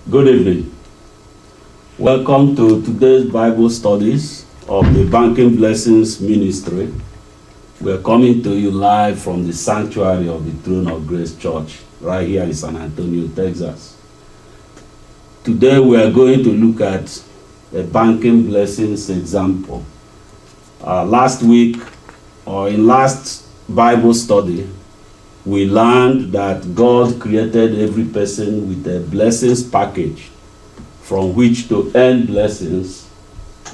Good evening. Welcome to today's Bible studies of the Banking Blessings Ministry. We're coming to you live from the sanctuary of the Throne of Grace Church right here in San Antonio, Texas. Today we are going to look at a banking blessings example. Last week, or in last Bible study, we learned that God created every person with a blessings package from which to earn blessings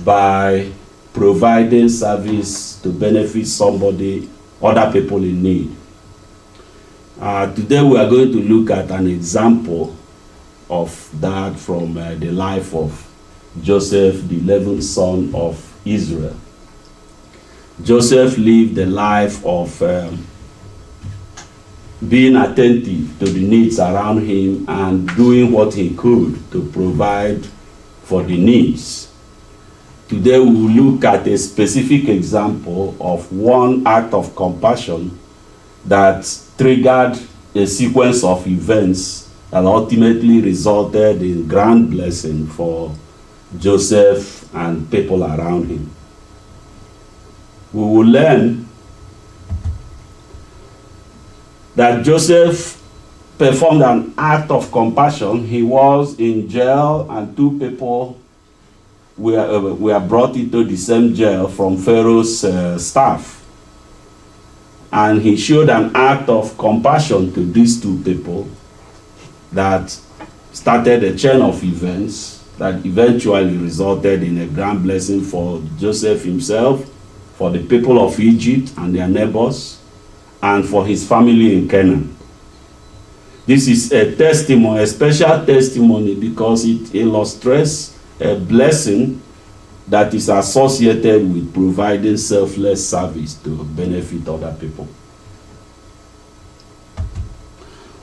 by providing service to benefit somebody, other people in need. Today we are going to look at an example of that from the life of Joseph, the 11th son of Israel. Joseph lived the life of being attentive to the needs around him and doing what he could to provide for the needs. Today we will look at a specific example of one act of compassion that triggered a sequence of events that ultimately resulted in grand blessing for Joseph and people around him. We will learn that Joseph performed an act of compassion. He was in jail, and two people were brought into the same jail from Pharaoh's staff. And he showed an act of compassion to these two people that started a chain of events that eventually resulted in a grand blessing for Joseph himself, for the people of Egypt and their neighbors, and for his family in Canaan. This is a testimony, a special testimony, because it illustrates a blessing that is associated with providing selfless service to benefit other people.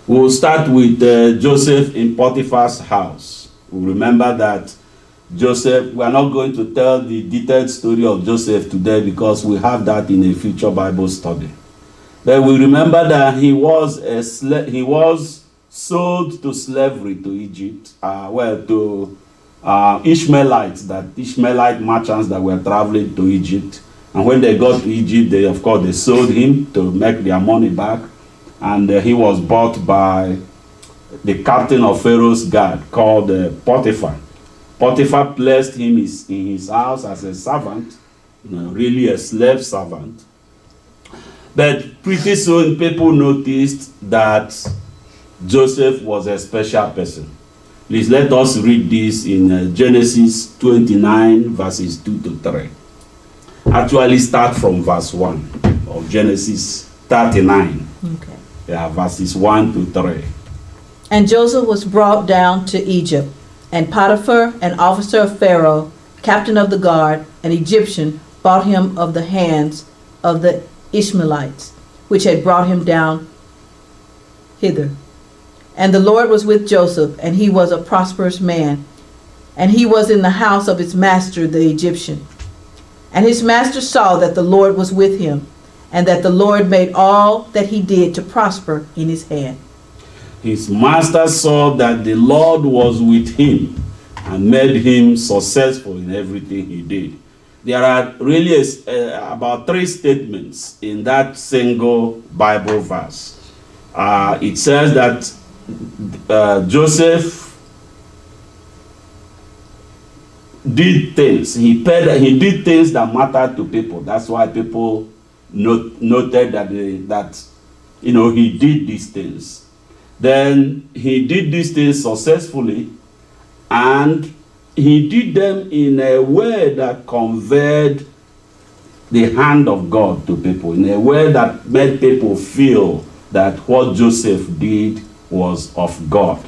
We'll start with Joseph in Potiphar's house. We remember that Joseph, we are not going to tell the detailed story of Joseph today because we have that in a future Bible study. But we remember that he was sold to slavery to Egypt, to Ishmaelites, that Ishmaelite merchants that were traveling to Egypt. And when they got to Egypt, they sold him to make their money back. And he was bought by the captain of Pharaoh's guard called Potiphar. Potiphar placed him in his house as a servant, really a slave servant. But pretty soon people noticed that Joseph was a special person. Please let us read this in Genesis 29 verses 2 to 3. Actually start from verse 1 of Genesis 39. Okay. Yeah, verses 1 to 3. And Joseph was brought down to Egypt, and Potiphar, an officer of Pharaoh, captain of the guard, an Egyptian, bought him of the hands of the Ishmaelites, which had brought him down hither. And the Lord was with Joseph, and he was a prosperous man, and he was in the house of his master the Egyptian. And his master saw that the Lord was with him, and that the Lord made all that he did to prosper in his hand. His master saw that the Lord was with him and made him successful in everything he did. There are really about 3 statements in that single Bible verse. It says that Joseph did things. He did things that mattered to people. That's why people noted that he did these things. Then he did these things successfully, and he did them in a way that conveyed the hand of God to people, in a way that made people feel that what Joseph did was of God.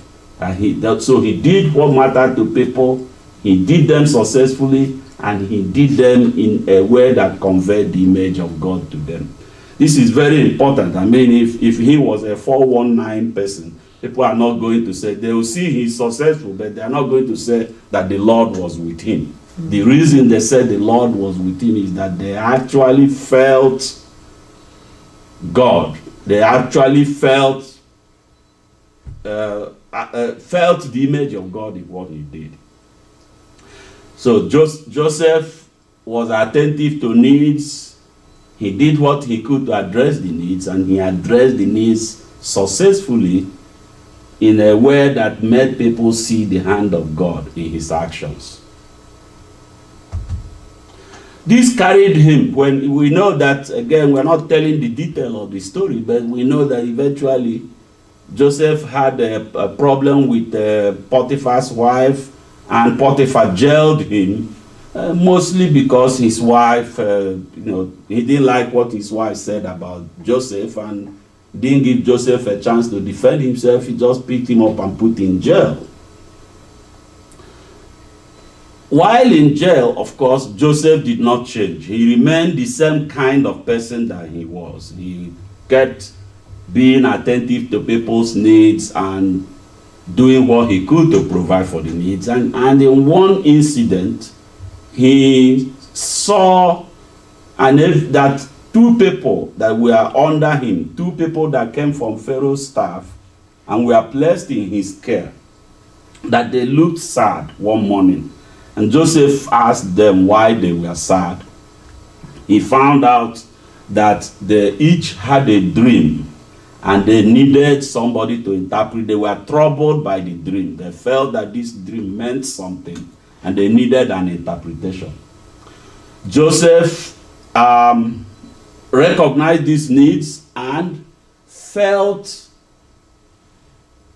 So he did what mattered to people, he did them successfully, and he did them in a way that conveyed the image of God to them. This is very important. I mean, if he was a 419 person, people are not going to say, they will see he's successful, but they are not going to say that the Lord was with him. Mm-hmm. The reason they said the Lord was with him is that they actually felt God. They actually felt felt the image of God in what he did. So Joseph was attentive to needs. He did what he could to address the needs, and he addressed the needs successfully in a way that made people see the hand of God in his actions. This carried him. When we know that, again, we're not telling the detail of the story, but we know that eventually Joseph had a problem with Potiphar's wife, and Potiphar jailed him, mostly because his wife, he didn't like what his wife said about Joseph, and didn't give Joseph a chance to defend himself. He just picked him up and put him in jail. While in jail, of course, Joseph did not change. He remained the same kind of person that he was. He kept being attentive to people's needs and doing what he could to provide for the needs. And in one incident, he saw that two people that were under him, two people that came from Pharaoh's staff and were placed in his care, that they looked sad one morning. And Joseph asked them why they were sad. He found out that they each had a dream and they needed somebody to interpret. They were troubled by the dream. They felt that this dream meant something and they needed an interpretation. Joseph recognized these needs and felt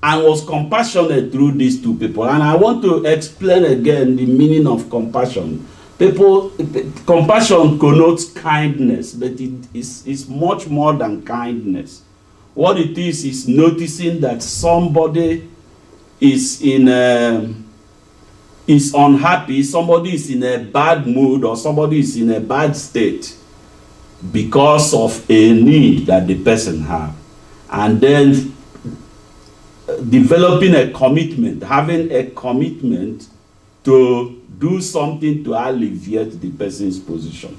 and was compassionate through these two people. And I want to explain again the meaning of compassion. Compassion connotes kindness, but it's much more than kindness. What it is noticing that somebody is unhappy, somebody is in a bad mood, or somebody is in a bad state because of a need that the person has. And then developing a commitment, having a commitment to do something to alleviate the person's position.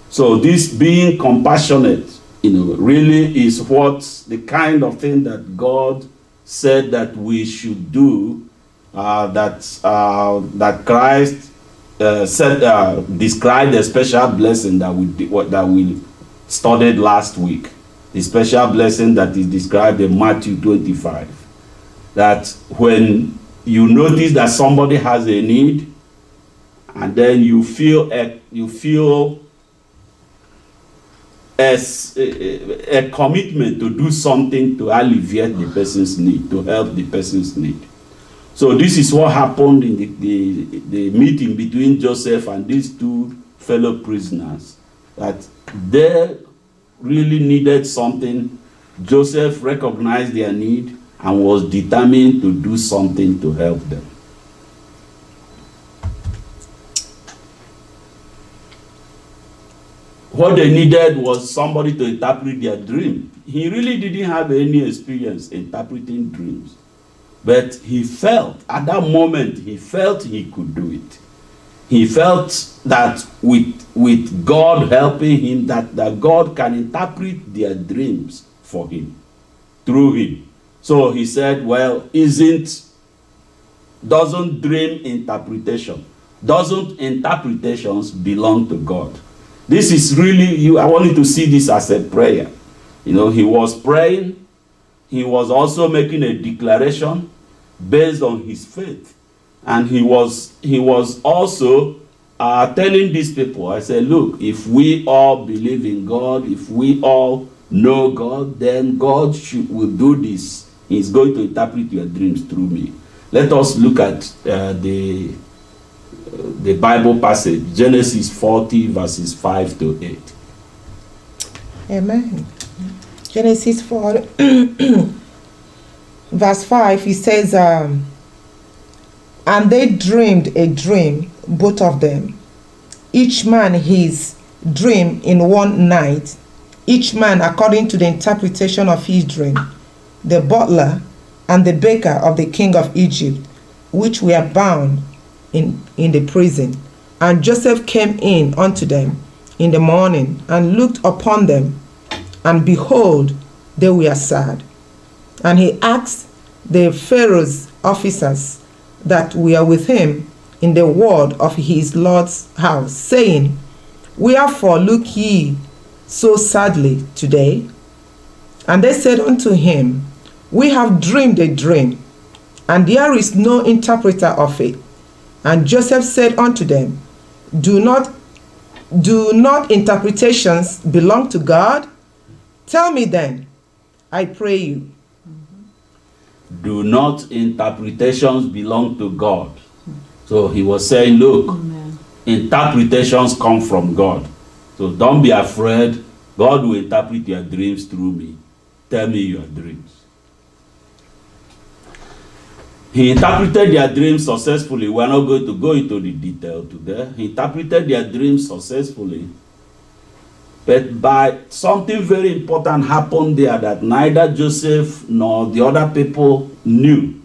So this being compassionate, really is what the kind of thing that God said that we should do, that Christ described the special blessing that we studied last week. The special blessing that is described in Matthew 25. That when you notice that somebody has a need, and then you feel a commitment to do something to alleviate the person's need, to help the person's need. So this is what happened in the meeting between Joseph and these two fellow prisoners, that they really needed something. Joseph recognized their need and was determined to do something to help them. What they needed was somebody to interpret their dream. He really didn't have any experience interpreting dreams, but he felt, at that moment, he felt he could do it. He felt that with God helping him, that God can interpret their dreams for him, through him. So he said, well, doesn't dream interpretation, doesn't interpretations belong to God? This is really, I want you to see this as a prayer. He was praying. He was also making a declaration based on his faith. And he was also telling these people, I said, look, if we all believe in God, if we all know God, then God will do this. He's going to interpret your dreams through me. Let us look at the Bible passage, Genesis 40, verses 5 to 8. Amen. Genesis 40, verse 5, he says, and they dreamed a dream, both of them, each man his dream in one night, each man according to the interpretation of his dream, the butler and the baker of the king of Egypt, which were bound in the prison. And Joseph came in unto them in the morning and looked upon them, and behold, they were sad. And he asked the Pharaoh's officers that were with him in the ward of his Lord's house, saying, Wherefore look ye so sadly today? And they said unto him, We have dreamed a dream, and there is no interpreter of it. And Joseph said unto them, Do not interpretations belong to God? Tell me then, I pray you. Do not interpretations belong to God? So he was saying, look, Amen. Interpretations come from God. So don't be afraid. God will interpret your dreams through me. Tell me your dreams. He interpreted their dreams successfully. We're not going to go into the detail today. He interpreted their dreams successfully. But by something very important happened there that neither Joseph nor the other people knew.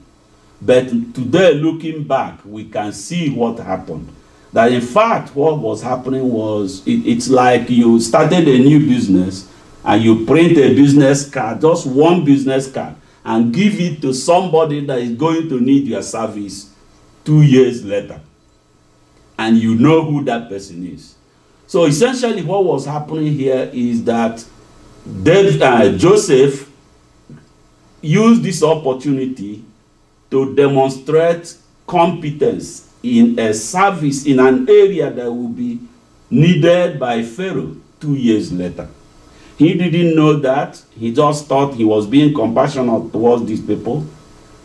But today, looking back, we can see what happened. That in fact, what was happening was, it's like you started a new business and you print a business card, just one business card, and give it to somebody that is going to need your service 2 years later. And you know who that person is. So essentially what was happening here is that Joseph used this opportunity to demonstrate competence in a service in an area that will be needed by Pharaoh 2 years later. He didn't know that. He just thought he was being compassionate towards these people.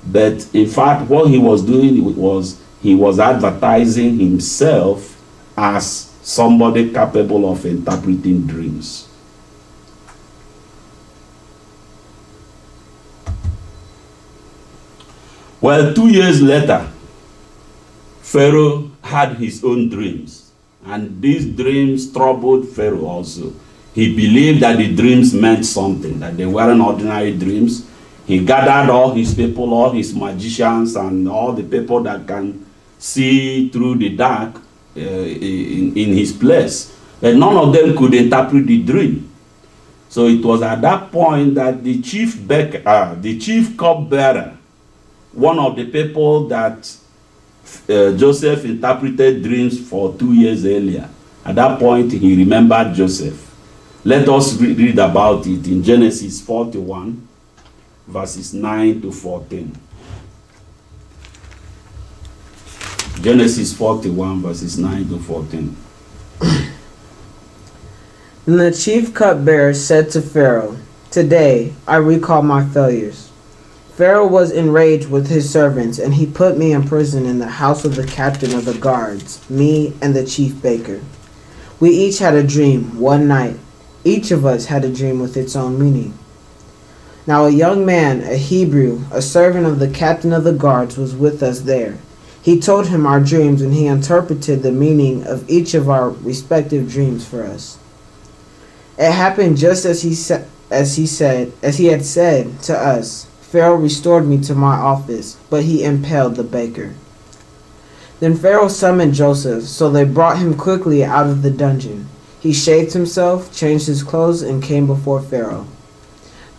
But in fact, what he was doing was he was advertising himself as somebody capable of interpreting dreams. Well, 2 years later, Pharaoh had his own dreams. And these dreams troubled Pharaoh also. He believed that the dreams meant something, that they weren't ordinary dreams. He gathered all his people, all his magicians, and all the people that can see through the dark in his place. And none of them could interpret the dream. So it was at that point that the chief cupbearer, one of the people that Joseph interpreted dreams for 2 years earlier, at that point he remembered Joseph. Let us read about it in Genesis 41, verses 9 to 14. Genesis 41, verses 9 to 14. And the chief cupbearer said to Pharaoh, Today I recall my failures. Pharaoh was enraged with his servants, and he put me in prison in the house of the captain of the guards, me and the chief baker. We each had a dream one night. Each of us had a dream with its own meaning. Now a young man, a Hebrew, a servant of the captain of the guards, was with us there. He told him our dreams, and he interpreted the meaning of each of our respective dreams for us. It happened just as he had said to us. Pharaoh restored me to my office, but he impaled the baker. Then Pharaoh summoned Joseph, so they brought him quickly out of the dungeon. He shaved himself, changed his clothes, and came before Pharaoh.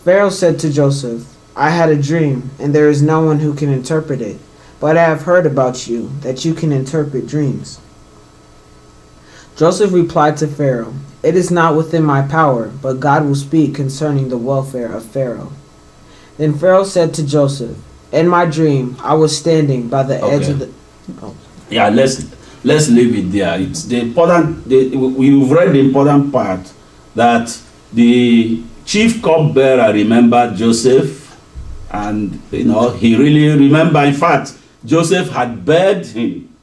Pharaoh said to Joseph, I had a dream, and there is no one who can interpret it, but I have heard about you, that you can interpret dreams. Joseph replied to Pharaoh, It is not within my power, but God will speak concerning the welfare of Pharaoh. Then Pharaoh said to Joseph, In my dream, I was standing by the edge of the... Oh. Yeah, let's leave it there. It's the important. We've read the important part that the chief cupbearer remembered Joseph, and he really remembered. In fact, Joseph had begged him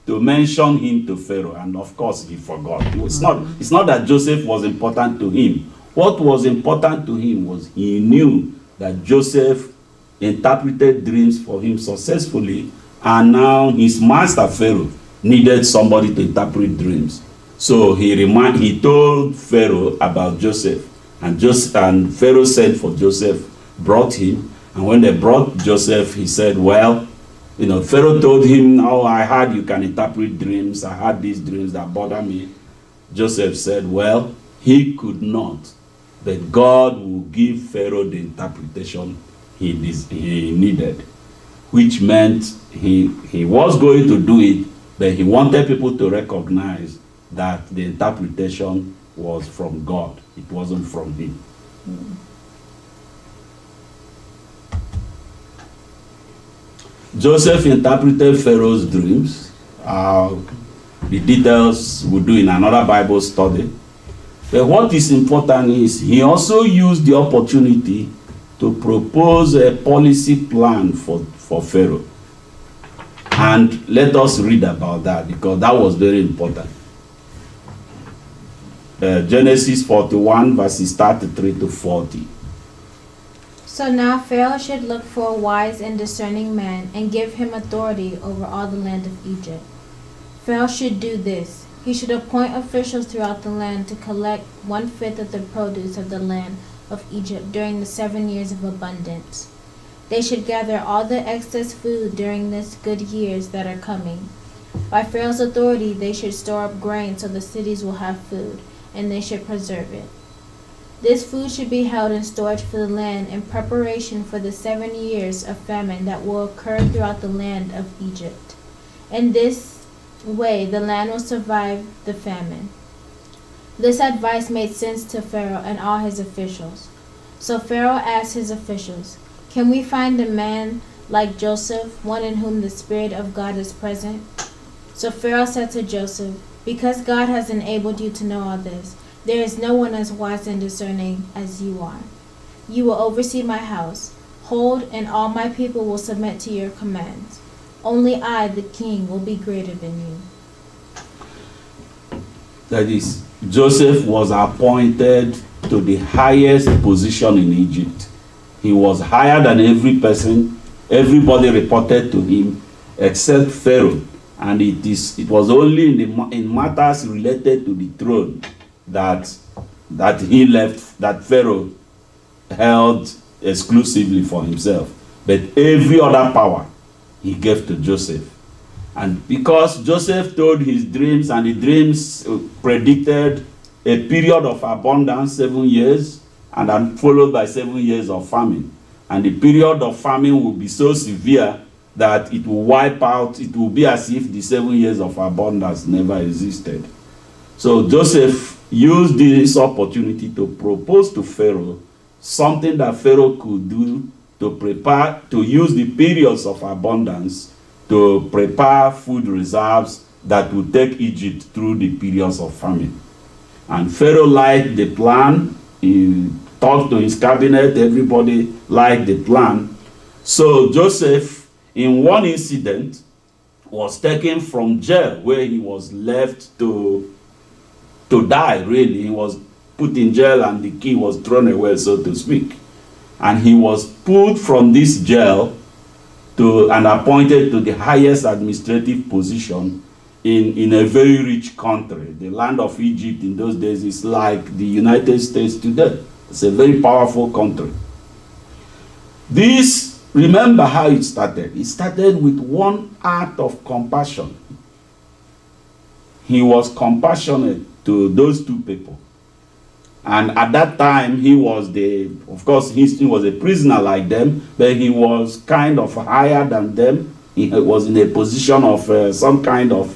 to mention him to Pharaoh, and of course he forgot. It's not that Joseph was important to him. What was important to him was he knew that Joseph interpreted dreams for him successfully, and now his master Pharaoh needed somebody to interpret dreams. So he told Pharaoh about Joseph, and Pharaoh sent for Joseph, brought him, and when they brought Joseph, he said, well, Pharaoh told him, I heard you can interpret dreams. I had these dreams that bother me. Joseph said, well, he could not, but God will give Pharaoh the interpretation he needed, which meant he was going to do it, but he wanted people to recognize that the interpretation was from God. It wasn't from him. Joseph interpreted Pharaoh's dreams. The details we'll do in another Bible study. But what is important is he also used the opportunity to propose a policy plan for Pharaoh. And let us read about that, because that was very important. Genesis 41, verses 33 to 40. So now Pharaoh should look for a wise and discerning man and give him authority over all the land of Egypt. Pharaoh should do this. He should appoint officials throughout the land to collect 1/5 of the produce of the land of Egypt during the 7 years of abundance. They should gather all the excess food during these good years that are coming. By Pharaoh's authority, they should store up grain so the cities will have food, and they should preserve it. This food should be held in storage for the land in preparation for the 7 years of famine that will occur throughout the land of Egypt. In this way, the land will survive the famine. This advice made sense to Pharaoh and all his officials. So Pharaoh asked his officials, "Can we find a man like Joseph, one in whom the Spirit of God is present?" So Pharaoh said to Joseph, "Because God has enabled you to know all this, there is no one as wise and discerning as you are. You will oversee my house. Hold, and all my people will submit to your commands. Only I, the king, will be greater than you." That is, Joseph was appointed to the highest position in Egypt. He was higher than every person. Everybody reported to him except Pharaoh. And it was only in matters related to the throne that Pharaoh held exclusively for himself. But every other power he gave to Joseph. And because Joseph told his dreams, and the dreams predicted a period of abundance, 7 years, and then followed by 7 years of famine. And the period of famine will be so severe that it will wipe out, it will be as if the 7 years of abundance never existed. So Joseph used this opportunity to propose to Pharaoh something that Pharaoh could do to prepare, to use the periods of abundance to prepare food reserves that would take Egypt through the periods of famine. And Pharaoh liked the plan. He talked to his cabinet. Everybody liked the plan. So Joseph, in one incident, was taken from jail, where he was left to die, really. He was put in jail and the key was thrown away, so to speak. And he was pulled from this jail and appointed to the highest administrative position in a very rich country. The land of Egypt in those days is like the United States today. It's a very powerful country. This, remember how it started. It started with one act of compassion. He was compassionate to those two people. And at that time, he was of course, he was a prisoner like them, but he was kind of higher than them. He was in a position of some kind of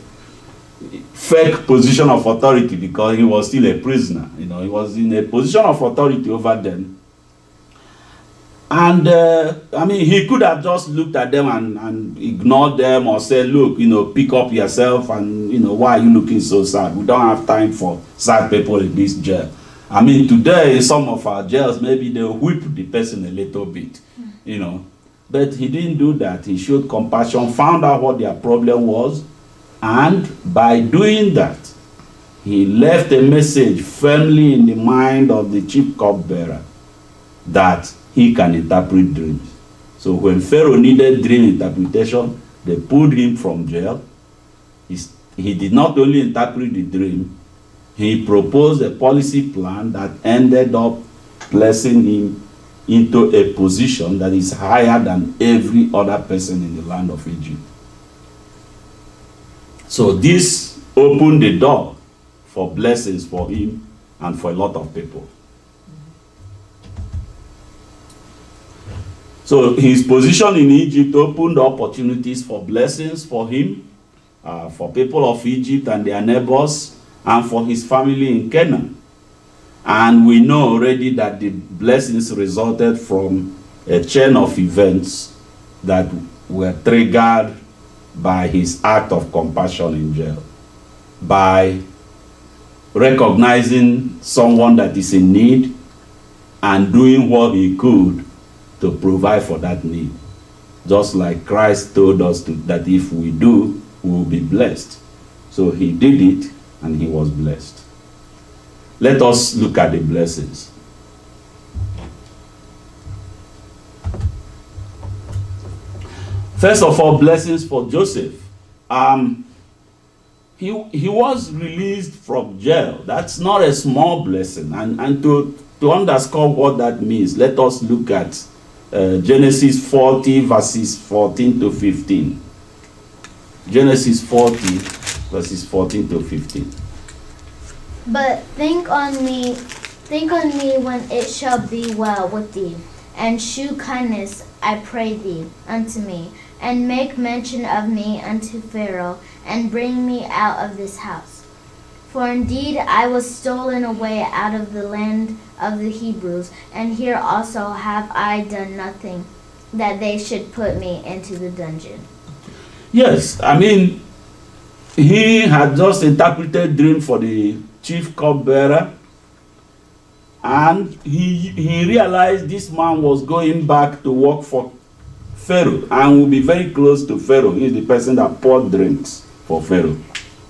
fake position of authority, because he was still a prisoner. He was in a position of authority over them. And I mean, he could have just looked at them and ignored them, or said, "Look, pick up yourself, and why are you looking so sad? We don't have time for sad people in this jail." I mean, today, some of our jails, maybe they'll whip the person a little bit, But he didn't do that. He showed compassion, found out what their problem was, and by doing that, he left a message firmly in the mind of the chief cupbearer that he can interpret dreams. So when Pharaoh needed dream interpretation, they pulled him from jail. He did not only interpret the dream, he proposed a policy plan that ended up placing him into a position that is higher than every other person in the land of Egypt. So this opened the door for blessings for him and for a lot of people. So his position in Egypt opened opportunities for blessings for him, for people of Egypt and their neighbors, and for his family in Canaan. And we know already that the blessings resulted from a chain of events that were triggered by his act of compassion in jail, by recognizing someone that is in need and doing what he could to provide for that need. Just like Christ told us that if we do, we will be blessed. So he did it and he was blessed. Let us look at the blessings. First of all, blessings for Joseph. He was released from jail. That's not a small blessing. And to underscore what that means, let us look at Genesis 40, verses 14 to 15. Genesis 40, verses 14 to 15. But think on me when it shall be well with thee, and shew kindness, I pray thee, unto me, and make mention of me unto Pharaoh, and bring me out of this house. For indeed I was stolen away out of the land of the Hebrews, and here also have I done nothing, that they should put me into the dungeon. Yes, I mean, he had just interpreted dream for the chief cupbearer, and he realized this man was going back to work for Pharaoh and will be very close to Pharaoh. He's the person that poured drinks for Pharaoh,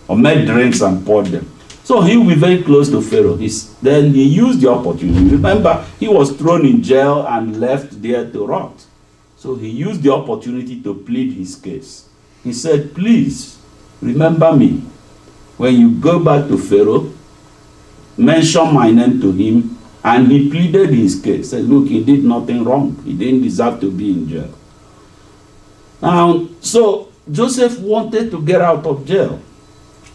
or made drinks and poured them. So he will be very close to Pharaoh. Then he used the opportunity. Remember, he was thrown in jail and left there to rot. So he used the opportunity to plead his case. He said, please remember me. When you go back to Pharaoh, mention my name to him. And he pleaded his case. Said, look, he did nothing wrong. He didn't deserve to be in jail. Now, so Joseph wanted to get out of jail.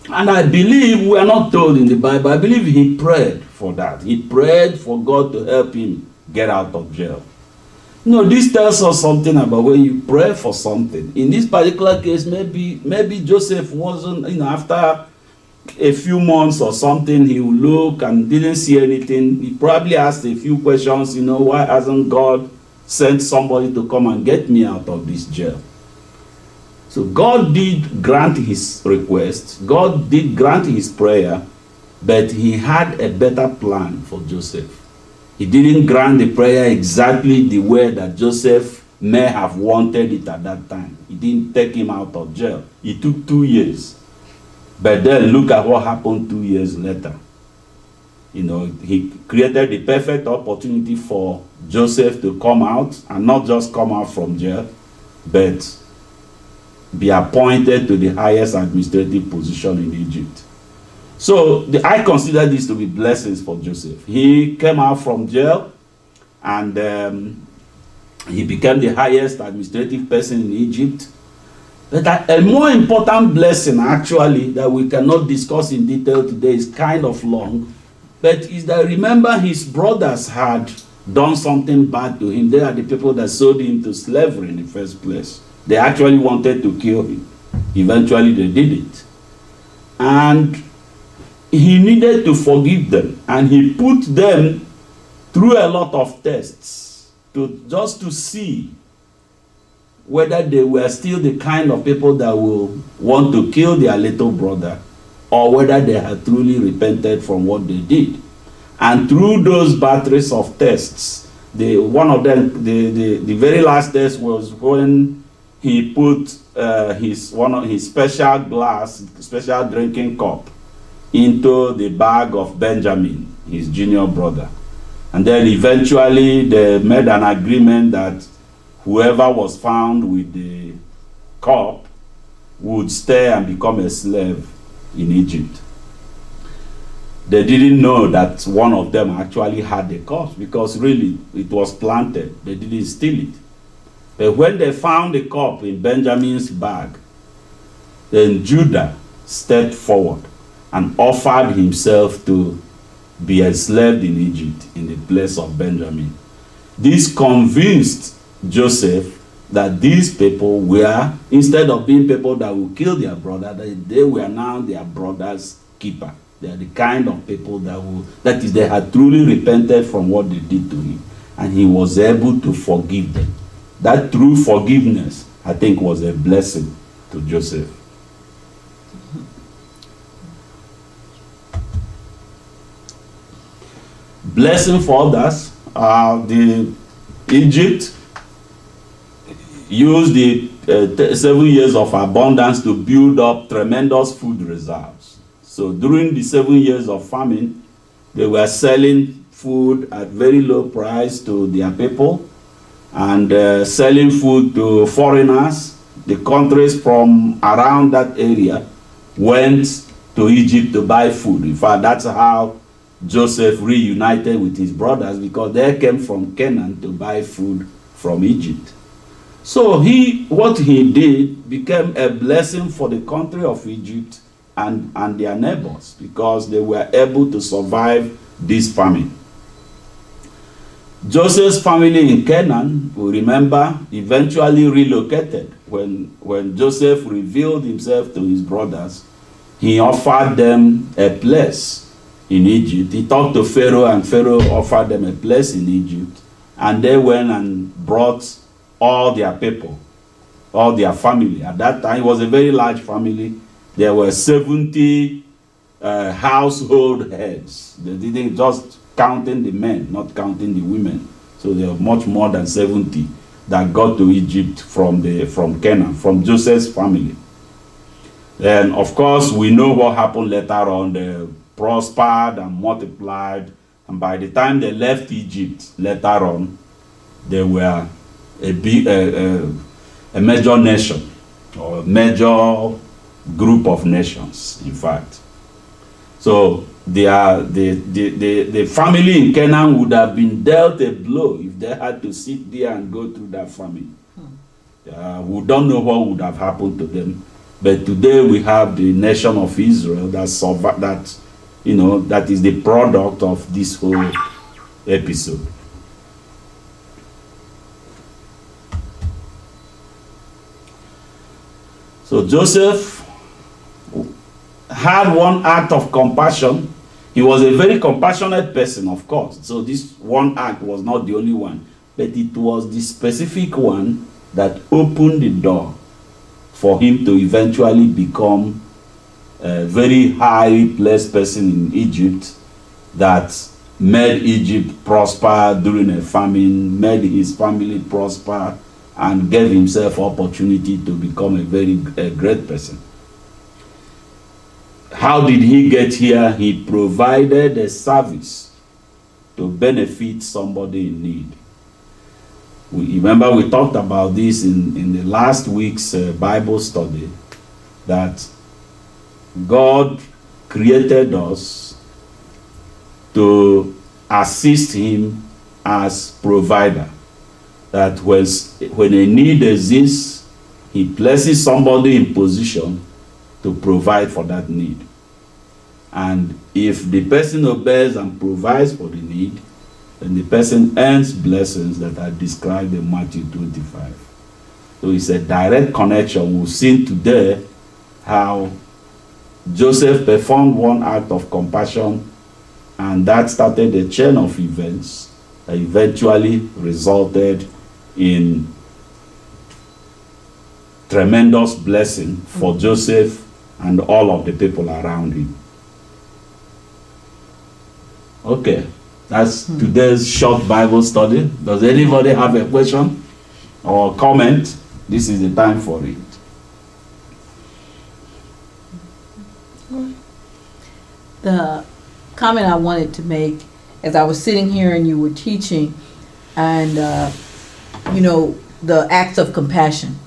And I believe, we are not told in the Bible, I believe he prayed for that. He prayed for God to help him get out of jail. This tells us something about when you pray for something. In this particular case, maybe Joseph wasn't, after a few months or something, he would look and didn't see anything. He probably asked a few questions, why hasn't God sent somebody to come and get me out of this jail? So God did grant his request. God did grant his prayer, but he had a better plan for Joseph. He didn't grant the prayer exactly the way that Joseph may have wanted it at that time. He didn't take him out of jail. It took 2 years. But then look at what happened 2 years later. He created the perfect opportunity for Joseph to come out, and not just come out from jail, but be appointed to the highest administrative position in Egypt. So I consider this to be blessings for Joseph. He came out from jail, and he became the highest administrative person in Egypt. But a more important blessing, actually, that we cannot discuss in detail today, is kind of long, but is that, remember, his brothers had done something bad to him. They are the people that sold him to slavery in the first place. They actually wanted to kill him. Eventually they did it. And he needed to forgive them. And he put them through a lot of tests just to see whether they were still the kind of people that will want to kill their little brother, or whether they had truly repented from what they did. And through those batteries of tests, one of them, the very last test was when he put one of his special drinking cup into the bag of Benjamin, his junior brother. And then eventually they made an agreement that whoever was found with the cup would stay and become a slave in Egypt. They didn't know that one of them actually had the cup, because really it was planted. They didn't steal it. But when they found the cup in Benjamin's bag, then Judah stepped forward and offered himself to be enslaved in Egypt in the place of Benjamin. This convinced Joseph that these people were, instead of being people that will kill their brother, they were now their brother's keeper. They are the kind of people that is, they had truly repented from what they did to him, and he was able to forgive them. That true forgiveness, I think, was a blessing to Joseph. Blessing for others. Egypt used the 7 years of abundance to build up tremendous food reserves. So during the 7 years of famine, they were selling food at very low price to their people, and selling food to foreigners. The countries from around that area went to Egypt to buy food. In fact, that's how Joseph reunited with his brothers, because they came from Canaan to buy food from Egypt. So what he did became a blessing for the country of Egypt and their neighbors, because they were able to survive this famine. Joseph's family in Canaan, we remember, eventually relocated. When Joseph revealed himself to his brothers, he offered them a place in Egypt. He talked to Pharaoh, and Pharaoh offered them a place in Egypt, and they went and brought all their people, all their family. At that time, it was a very large family. There were 70 household heads. They didn't just counting the men, not counting the women. So there were much more than 70 that got to Egypt from Canaan, from Joseph's family. And of course, we know what happened later on. They prospered and multiplied, and by the time they left Egypt later on, they were a major nation, or a major group of nations, in fact. So the family in Canaan would have been dealt a blow if they had to sit there and go through that famine. We don't know what would have happened to them, but today we have the nation of Israel that is the product of this whole episode. So Joseph had one act of compassion. He was a very compassionate person, of course. So this one act was not the only one, but it was the specific one that opened the door for him to eventually become a very highly placed person in Egypt, that made Egypt prosper during a famine, made his family prosper, and gave himself opportunity to become a great person. How did he get here? He provided a service to benefit somebody in need. Remember, we talked about this in the last week's Bible study, that God created us to assist him as provider. That when a need exists, he places somebody in position to provide for that need. And if the person obeys and provides for the need, then the person earns blessings that are described in Matthew 25. So it's a direct connection. We've seen today how Joseph performed one act of compassion, and that started a chain of events that eventually resulted in tremendous blessing for Joseph and all of the people around him. Okay, that's today's short Bible study. Does anybody have a question or comment? This is the time for it. The comment I wanted to make, as I was sitting here and you were teaching, and the acts of compassion.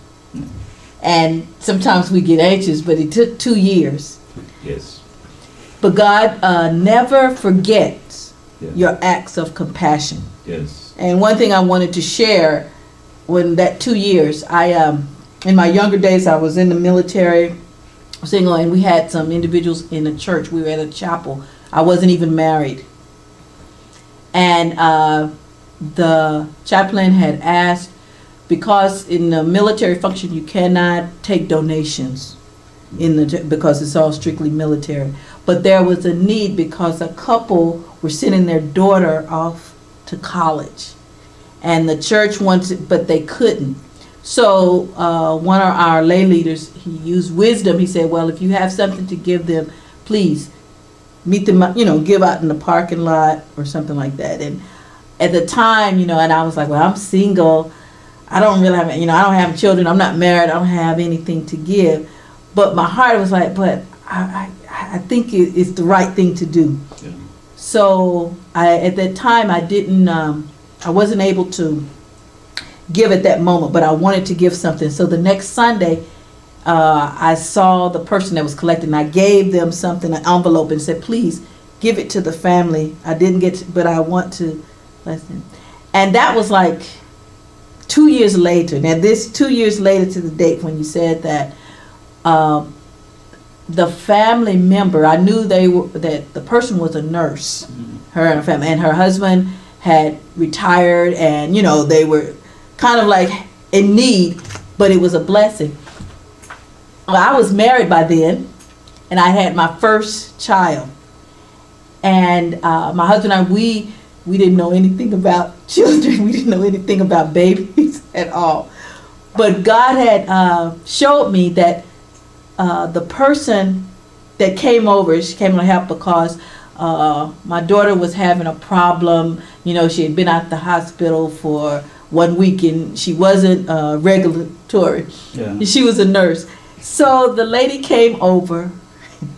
And sometimes we get anxious, but it took 2 years. Yes. But God never forgets your acts of compassion. Yes. And one thing I wanted to share, when that 2 years, in my younger days, I was in the military, single, and we had some individuals in a church. We were at a chapel. I wasn't even married. And the chaplain had asked because in the military function you cannot take donations because it's all strictly military. But there was a need because a couple were sending their daughter off to college, and the church wanted, but they couldn't. So one of our lay leaders, he used wisdom. He said, well, if you have something to give them, please meet them, give out in the parking lot or something like that. And at the time, and I was like, well, I'm single. I don't really have, I don't have children. I'm not married. I don't have anything to give. But my heart was like, but I think it's the right thing to do. Yeah. So at that time, I wasn't able to give at that moment, but I wanted to give something. So the next Sunday, I saw the person that was collecting. I gave them something, an envelope, and said, please give it to the family. I didn't get to, but I want to bless them. And that was like 2 years later. Now this 2 years later to the date when you said that, the family member, I knew that the person was a nurse, her and her family, and her husband had retired, and they were kind of like in need, but it was a blessing. Well, I was married by then, and I had my first child, and my husband and I, we didn't know anything about children. We didn't know anything about babies at all. But God had showed me that the person that came over, she came to help because my daughter was having a problem. She had been out the hospital for 1 week, and she wasn't regulatory. Yeah. She was a nurse. So the lady came over.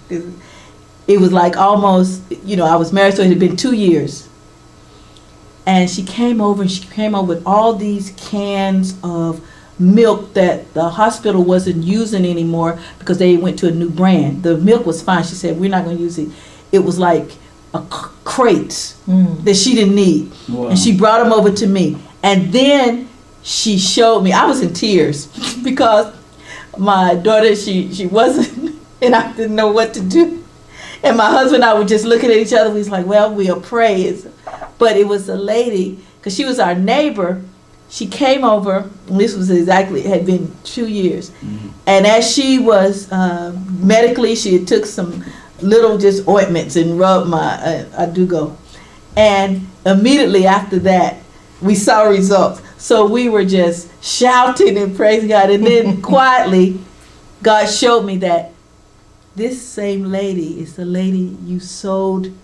It was like almost, I was married, so it had been 2 years. And she came over, with all these cans of milk that the hospital wasn't using anymore because they went to a new brand. The milk was fine. She said, we're not going to use it. It was like a crate that she didn't need. Wow. And she brought them over to me. And then she showed me, I was in tears because my daughter, she wasn't, and I didn't know what to do. And my husband and I were just looking at each other. We was like, well, we'll pray. But it was a lady, because she was our neighbor. She came over, and this was exactly, it had been 2 years. Mm-hmm. And as she was medically, she had took some little just ointments and rubbed my adugo. And immediately after that, we saw results. So we were just shouting and praising God. And then quietly, God showed me that this same lady is the lady you sowed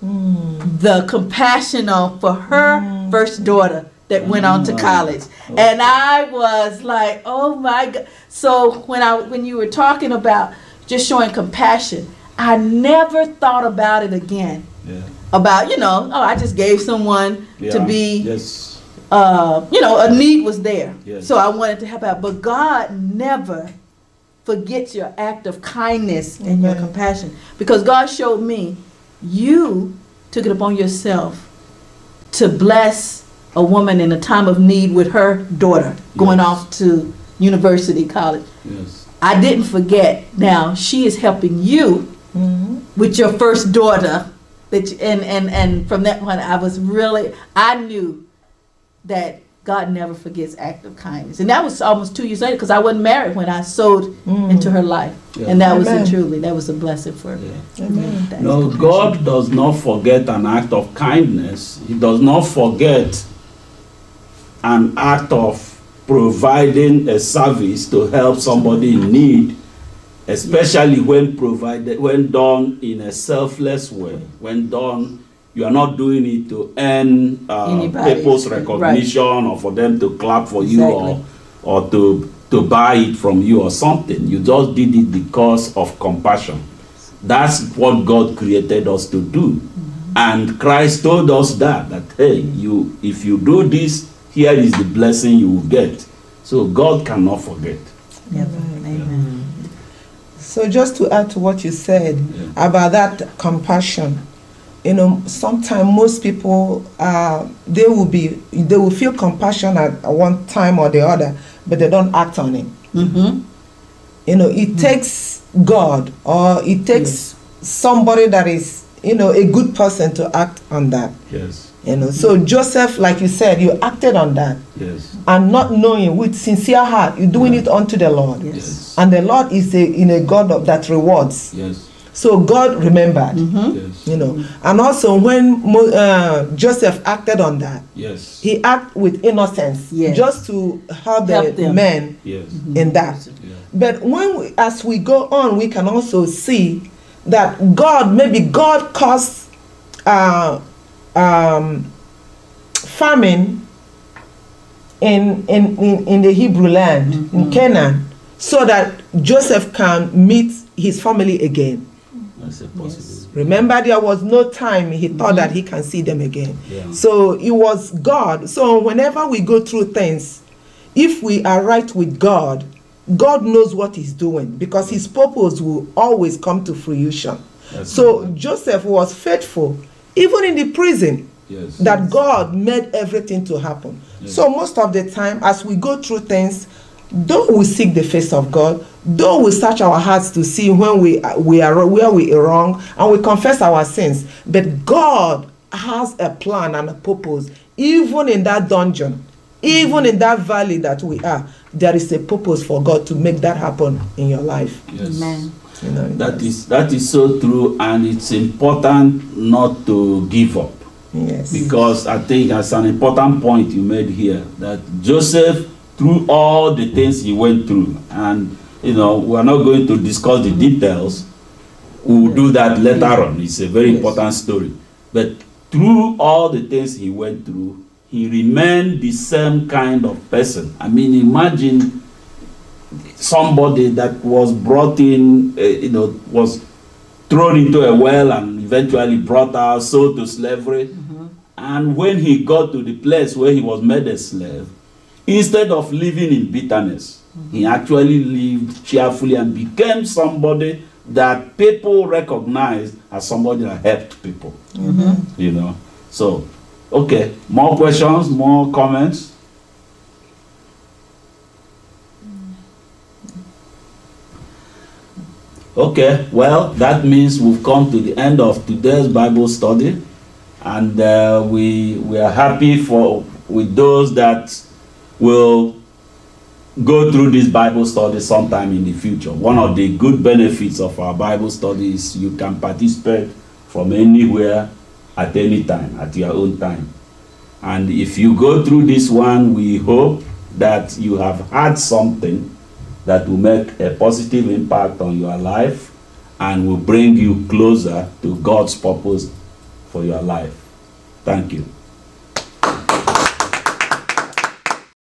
the compassion on for her first daughter that went on to college. Okay. And I was like, oh my God. So when you were talking about just showing compassion, I never thought about it again. Yeah. About, I just gave someone to be, yes. A need was there. Yes. So I wanted to help out. But God never forgets your act of kindness and your compassion. Because God showed me, you took it upon yourself to bless a woman in a time of need with her daughter going off to university, college. Yes. I didn't forget. Now, she is helping you with your first daughter. And from that point, I knew that God never forgets act of kindness. And that was almost 2 years later, because I wasn't married when I sowed into her life. Yeah. And that was that was a blessing for her. Yeah. No, God does not forget an act of kindness. He does not forget an act of providing a service to help somebody in need, especially when done in a selfless way. When done, you are not doing it to earn people's recognition or for them to clap for you or to buy it from you or something. You just did it because of compassion. That's what God created us to do. And Christ told us that hey, if you do this, here is the blessing you will get. So God cannot forget. Amen. So just to add to what you said about that compassion, sometimes most people they will feel compassion at one time or the other, but they don't act on it. It takes God, or it takes somebody that is a good person to act on that. Yes. You know, so Joseph, like you said, you acted on that. Yes. And not knowing, with sincere heart, you're doing it unto the Lord. Yes. And the Lord is a God that rewards. Yes. So God remembered. Yes. You know, and also when Joseph acted on that, Yes. he acted with innocence, Yes. just to help Help the them. men Yes. in that. Yeah. But as we go on, we can also see that maybe God caused famine in the Hebrew land, in Canaan, so that Joseph can meet his family again. That's a possibility. Remember, there was no time he thought that he can see them again. Yeah. So it was God. So whenever we go through things, if we are right with God, God knows what he's doing, because his purpose will always come to fruition. So Joseph was faithful, even in the prison, Yes. that God made everything to happen. Yes. So most of the time, as we go through things, though we seek the face of God, though we search our hearts to see when we are where we are wrong, and we confess our sins, but God has a plan and a purpose. Even in that dungeon, even in that valley that we are, there is a purpose for God to make that happen in your life. Yes. Amen. You know, That is so true, and it's important not to give up. yes. Because I think that's an important point you made here, that Joseph, through all the things he went through, and you know, we're not going to discuss the details, we'll do that later on. It's a very important story. But through all the things he went through, he remained the same kind of person. I mean, imagine somebody that was brought in, was thrown into a well and eventually brought out, sold to slavery. And when he got to the place where he was made a slave, instead of living in bitterness, he actually lived cheerfully and became somebody that people recognized as somebody that helped people. You know. So, okay, more questions, more comments? Okay, well, that means we've come to the end of today's Bible study, and we are happy with those that will go through this Bible study sometime in the future. One of the good benefits of our Bible study is you can participate from anywhere at any time, at your own time. And if you go through this one, we hope that you have had something that will make a positive impact on your life and will bring you closer to God's purpose for your life. Thank you.